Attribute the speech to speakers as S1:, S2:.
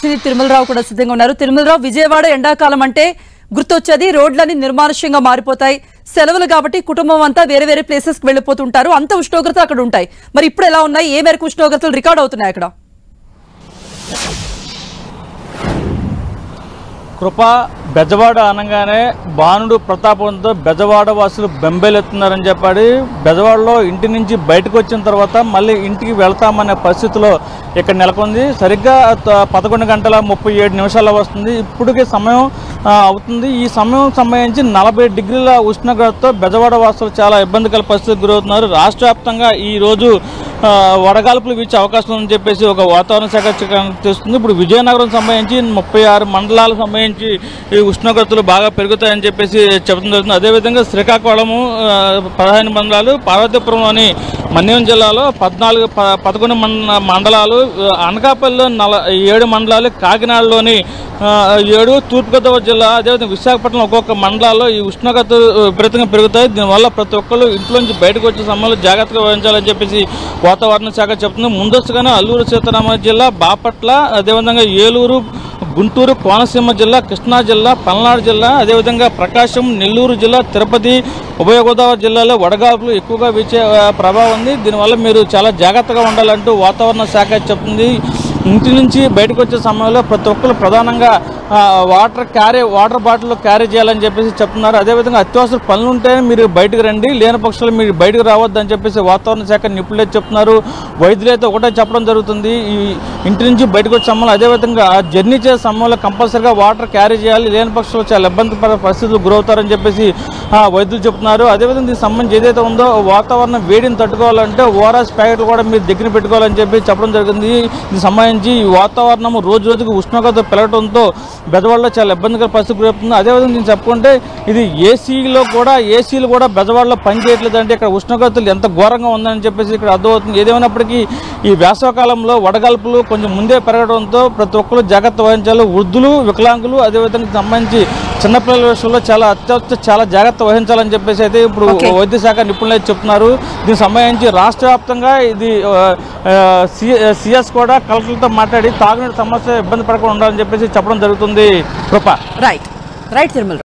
S1: తిరుమలరావు కూడా సిద్ధంగా ఉన్నారు. తిరుమలరావు, విజయవాడ ఎండాకాలం అంటే గుర్తొచ్చేది రోడ్లన్నీ నిర్మానుష్యంగా మారిపోతాయి. సెలవులు కాబట్టి కుటుంబం అంతా వేరే వేరే ప్లేసెస్ కి వెళ్ళిపోతుంటారు. అంత ఉష్ణోగ్రత అక్కడ ఉంటాయి. మరి ఇప్పుడు ఎలా ఉన్నాయి? ఏ మేరకు ఉష్ణోగ్రతలు రికార్డ్ అవుతున్నాయి అక్కడ?
S2: కృప బెజవాడ అనగానే బాణుడు ప్రతాపంతో బెజవాడ వాసులు బెంబేలెత్తున్నారని చెప్పాడు. బెజవాడలో ఇంటి నుంచి బయటకు వచ్చిన తర్వాత మళ్ళీ ఇంటికి వెళ్తామనే పరిస్థితిలో ఇక్కడ నెలకొంది. సరిగ్గా 11:37 వస్తుంది. ఇప్పటికే సమయం అవుతుంది. ఈ సమయం సంబంధించి 40 డిగ్రీల ఉష్ణోగ్రతతో బెజవాడ వాసులు చాలా ఇబ్బందికర పరిస్థితికి గురవుతున్నారు. రాష్ట్ర వ్యాప్తంగా ఈరోజు వడగాల్పులు వీచే అవకాశం ఉందని చెప్పేసి ఒక వాతావరణ శాఖ తెలుస్తుంది. ఇప్పుడు విజయనగరం సంబంధించి 36 మండలాలకు సంబంధించి ఈ ఉష్ణోగ్రతలు బాగా పెరుగుతాయని చెప్పేసి చెప్పడం జరుగుతుంది. అదేవిధంగా శ్రీకాకుళము 15 మండలాలు, పార్వతీపురంలోని మన్యం జిల్లాలో 11 మండలాలు, అనకాపల్లిలో 7 మండలాలు, కాకినాడలోని 7, తూర్పుగోదావరి జిల్లా, అదేవిధంగా విశాఖపట్నం ఒక్కొక్క మండలాల్లో ఈ ఉష్ణోగ్రతలు విపరీతంగా పెరుగుతాయి. దీనివల్ల ప్రతి ఒక్కళ్ళు ఇంట్లో నుంచి బయటకు వచ్చే సమయంలో జాగ్రత్తగా వహించాలని చెప్పేసి వాతావరణ శాఖ చెప్తుంది. ముందస్తుగానే అల్లూరు సీతారామరాజు జిల్లా, బాపట్ల, అదేవిధంగా ఏలూరు, గుంటూరు, కోనసీమ జిల్లా, కృష్ణా జిల్లా, పల్నాడు జిల్లా, అదేవిధంగా ప్రకాశం, నెల్లూరు జిల్లా, తిరుపతి, ఉభయ గోదావరి జిల్లాలో వడగాల్పులు ఎక్కువగా వీచే ప్రభావం ఉంది. దీనివల్ల మీరు చాలా జాగ్రత్తగా ఉండాలంటూ వాతావరణ శాఖ చెప్తుంది. ఇంటి నుంచి బయటకు వచ్చే సమయంలో ప్రతి ఒక్కరు ప్రధానంగా వాటర్ బాటిల్ క్యారీ చేయాలని చెప్పేసి చెప్తున్నారు. అదేవిధంగా అత్యవసర పనులు ఉంటేనే మీరు బయటకు రండి, లేని పక్షాలు మీరు బయటకు రావద్దని చెప్పేసి వాతావరణ శాఖ నిపుణులే చెప్తున్నారు. వైద్యులైతే ఒకటే చెప్పడం జరుగుతుంది, ఈ ఇంటి నుంచి బయటకు వచ్చే సమయంలో అదేవిధంగా జర్నీ చేసే సమయంలో కంపల్సరీగా వాటర్ క్యారీ చేయాలి, లేని పక్షాలు చాలా ఇబ్బందికర పరిస్థితులు గురవుతారని చెప్పేసి వైద్యులు చెప్తున్నారు. అదేవిధంగా దీనికి సంబంధించి ఏదైతే ఉందో వాతావరణ వేడిని తట్టుకోవాలంటే ఓఆర్ఎస్ ప్యాకెట్లు కూడా మీరు దగ్గర పెట్టుకోవాలని చెప్పి చెప్పడం జరిగింది. దీనికి సంబంధించి ఈ వాతావరణం రోజు రోజుకు ఉష్ణోగ్రత పెరగడంతో బెజవాడలో చాలా ఇబ్బందికర పరిస్థితి గురవుతుంది. అదేవిధంగా నేను చెప్పుకుంటే ఇది ఏసీలు కూడా బెజవాడలో పనిచేయట్లేదు. అంటే ఇక్కడ ఉష్ణోగ్రతలు ఎంత ఘోరంగా ఉందని చెప్పేసి ఇక్కడ అర్థమవుతుంది. ఏదేమైనప్పటికీ ఈ వేసవకాలంలో వడగాల్పులు కొంచెం ముందే పెరగడంతో ప్రతి ఒక్కరు జాగ్రత్త వహించాలి. వృద్ధులు, వికలాంగులు, అదేవిధంగా సంబంధించి చిన్నపిల్లల విషయంలో చాలా జాగ్రత్త వహించాలని చెప్పేసి అయితే ఇప్పుడు వైద్య శాఖ నిపుణులు చెప్తున్నారు. దీనికి సంబంధించి రాష్ట్ర వ్యాప్తంగా ఇది సిఎస్ కూడా కలెక్టర్లతో మాట్లాడి తాగునీటి సమస్య ఇబ్బంది పడకుండా ఉండాలని చెప్పేసి చెప్పడం జరుగుతుంది. కృప
S1: రైట్ తిరుమల.